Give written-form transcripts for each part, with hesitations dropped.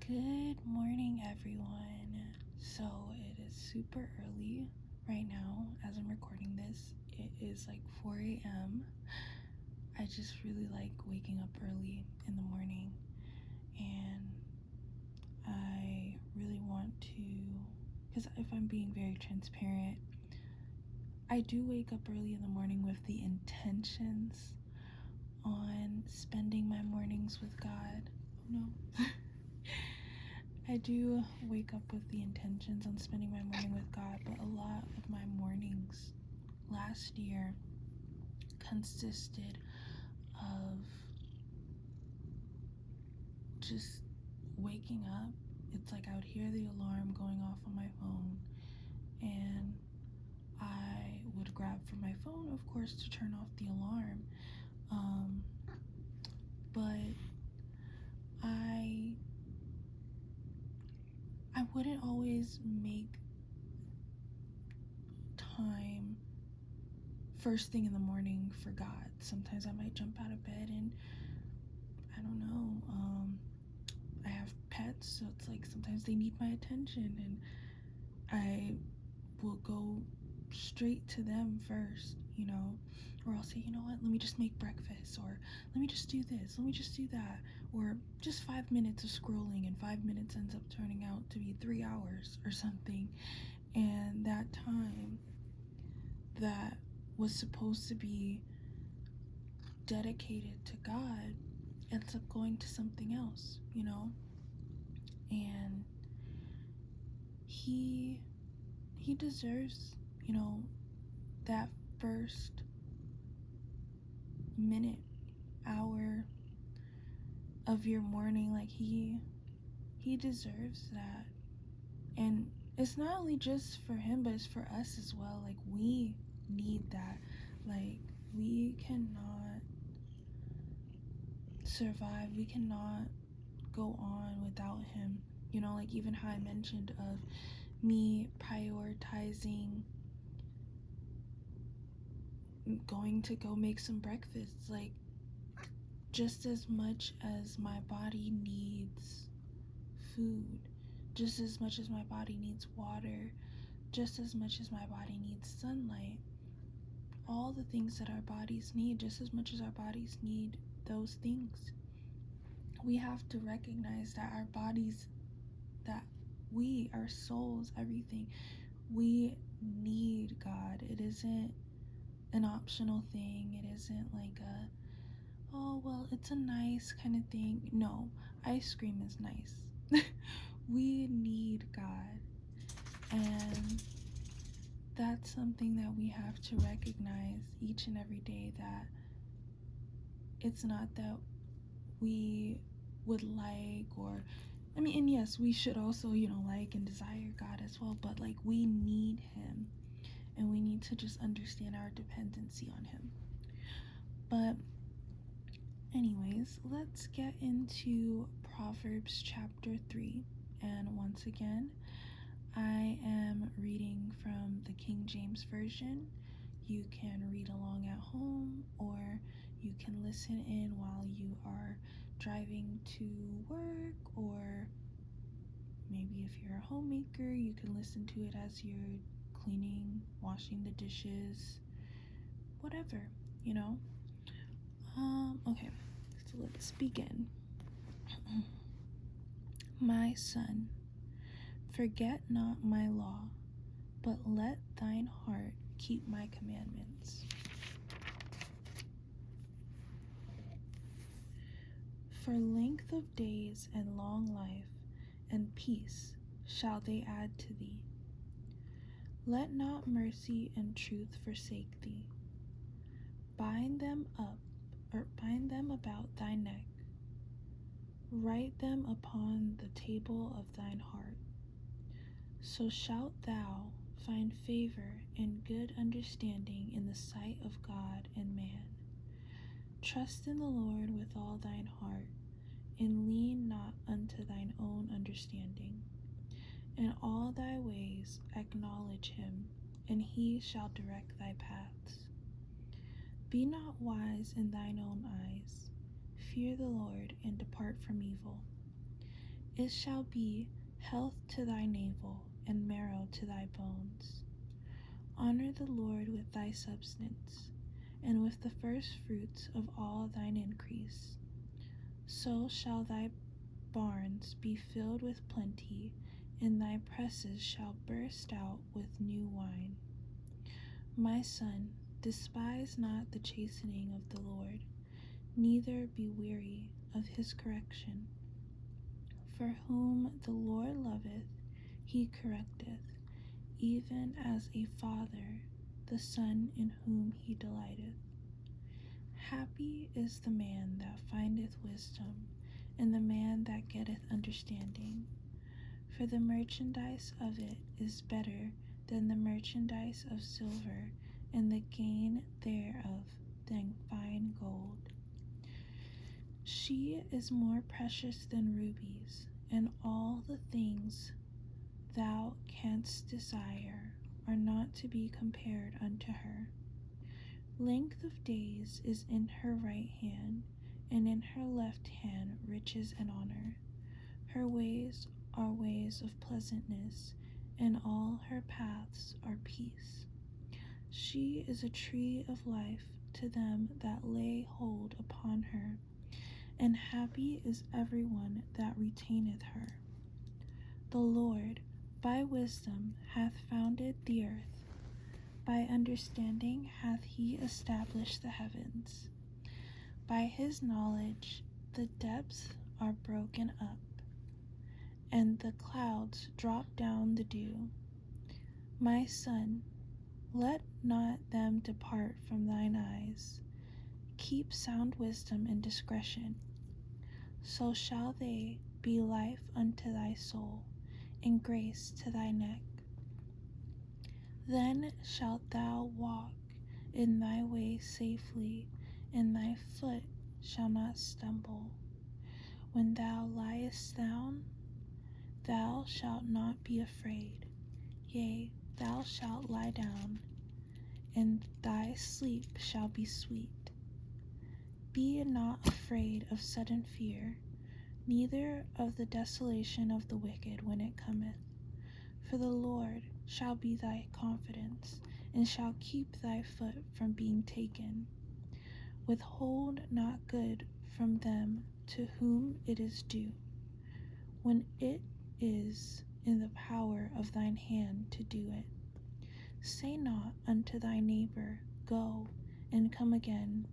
Good morning, everyone. So it is super early right now as I'm recording this. It is like 4 a.m. I just really like waking up early in the morning, and I really want to, because if I'm being very transparent, I do wake up early in the morning with the intentions on spending my mornings with God. Oh no. I do wake up with the intentions on spending my morning with God, but a lot of my mornings last year consisted of just waking up. It's like I would hear the alarm going off on my phone, and I would grab for my phone, of course, to turn off the alarm. But I wouldn't always make time first thing in the morning for God. Sometimes I might jump out of bed and I don't know, I have pets, so it's like sometimes they need my attention, and I will go straight to them first, or I'll say, you know what, let me just make breakfast, or let me just do this, let me just do that, or just 5 minutes of scrolling, and 5 minutes ends up turning out to be 3 hours or something, and that time that was supposed to be dedicated to God ends up going to something else, and he deserves, that first minute, hour of your morning. Like he deserves that. And it's not only just for him, but it's for us as well. Like, we need that. Like, we cannot survive, we cannot go on without him. Like, even how I mentioned of me prioritizing going to go make some breakfast. Like, just as much as my body needs food, just as much as my body needs water, just as much as my body needs sunlight, all the things that our bodies need, just as much as our bodies need those things, we have to recognize that our bodies, that we, our souls, everything, we need God. It isn't an optional thing. It isn't like oh, well, it's a nice kind of thing. No, ice cream is nice. We need God. And that's something that we have to recognize each and every day, that it's not that we would like, or, I mean, and yes, we should also, like and desire God as well, but like, we need him, and we need to just understand our dependency on him. But anyways, let's get into Proverbs chapter 3. And once again, I am reading from the King James Version. You can read along at home, or you can listen in while you are driving to work, or maybe if you're a homemaker, you can listen to it as you're cleaning, washing the dishes, whatever, Okay, so let's begin. My son, forget not my law, but let thine heart keep my commandments. For length of days and long life and peace shall they add to thee. Let not mercy and truth forsake thee. Bind them about thy neck. Write them upon the table of thine heart. So shalt thou find favor and good understanding in the sight of God and man. Trust in the Lord with all thine heart, and lean not unto thine own understanding. In all thy ways acknowledge him, and he shall direct thy paths. Be not wise in thine own eyes. Fear the Lord, and depart from evil. It shall be health to thy navel and marrow to thy bones. Honor the Lord with thy substance, and with the first fruits of all thine increase. So shall thy barns be filled with plenty, and thy presses shall burst out with new wine. My son, despise not the chastening of the Lord, neither be weary of his correction. For whom the Lord loveth, he correcteth, even as a father the son in whom he delighteth. Happy is the man that findeth wisdom, and the man that getteth understanding. For the merchandise of it is better than the merchandise of silver, and the gain thereof than fine gold. She is more precious than rubies, and all the things thou canst desire are not to be compared unto her. Length of days is in her right hand, and in her left hand riches and honor. Her ways are ways of pleasantness, and all her paths are peace. She is a tree of life to them that lay hold upon her, and happy is everyone that retaineth her. The Lord by wisdom hath founded the earth, by understanding hath he established the heavens. By his knowledge the depths are broken up, and the clouds drop down the dew. My son, let not them depart from thine eyes. Keep sound wisdom and discretion. So shall they be life unto thy soul, and grace to thy neck. Then shalt thou walk in thy way safely, and thy foot shall not stumble. When thou liest down, thou shalt not be afraid. Yea, thou shalt lie down, and thy sleep shall be sweet. Be not afraid of sudden fear, neither of the desolation of the wicked when it cometh. For the Lord shall be thy confidence, and shall keep thy foot from being taken. Withhold not good from them to whom it is due, when it is in the power of thine hand to do it. Say not unto thy neighbor, Go, and come again,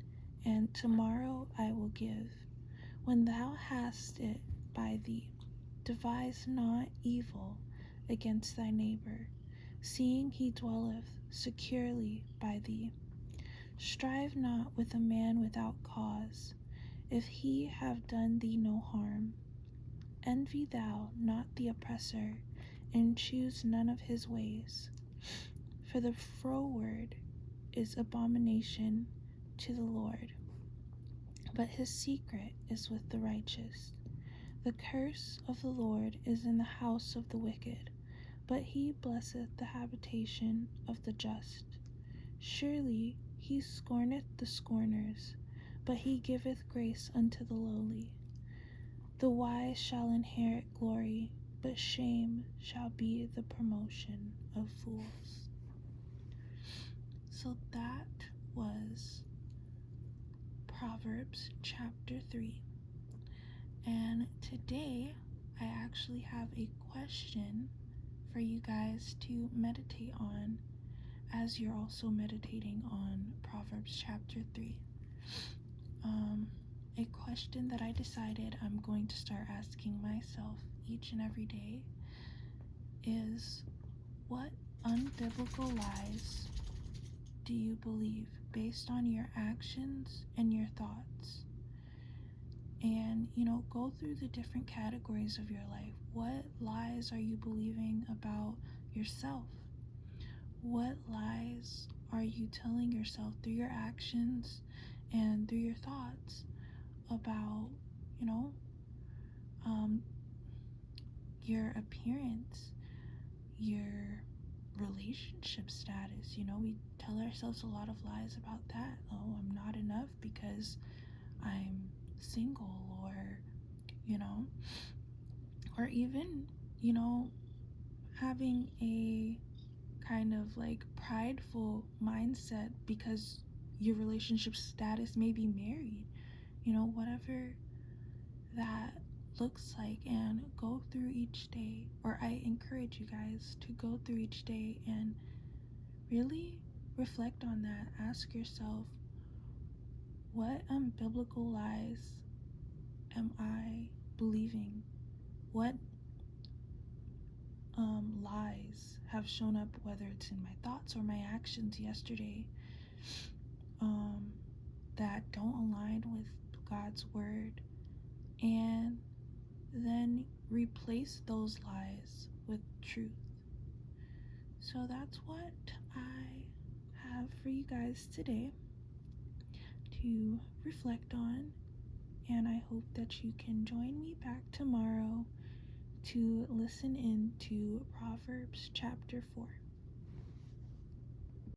and tomorrow I will give, when thou hast it by thee. Devise not evil against thy neighbor, seeing he dwelleth securely by thee. Strive not with a man without cause, if he have done thee no harm. Envy thou not the oppressor, and choose none of his ways. For the froward is abomination to the Lord, but his secret is with the righteous. The curse of the Lord is in the house of the wicked, but he blesseth the habitation of the just. Surely he scorneth the scorners, but he giveth grace unto the lowly. The wise shall inherit glory, but shame shall be the promotion of fools. So that was Proverbs chapter 3. And today I actually have a question for you guys to meditate on as you're also meditating on Proverbs chapter 3. A question that I decided I'm going to start asking myself each and every day is, what unbiblical lies do you believe based on your actions and your thoughts? And, go through the different categories of your life. What lies are you believing about yourself? What lies are you telling yourself through your actions and through your thoughts about, your appearance, your relationship status? We tell ourselves a lot of lies about that. Oh, I'm not enough because I'm single, or or even, having a kind of like prideful mindset because your relationship status may be married, whatever that looks like, and go through each day, or I encourage you guys to go through each day and really reflect on that. Ask yourself, what unbiblical lies am I believing? What lies have shown up, whether it's in my thoughts or my actions yesterday, um, that don't align with God's word? And then replace those lies with truth. So that's what I have for you guys today to reflect on. And I hope that you can join me back tomorrow to listen in to Proverbs chapter 4.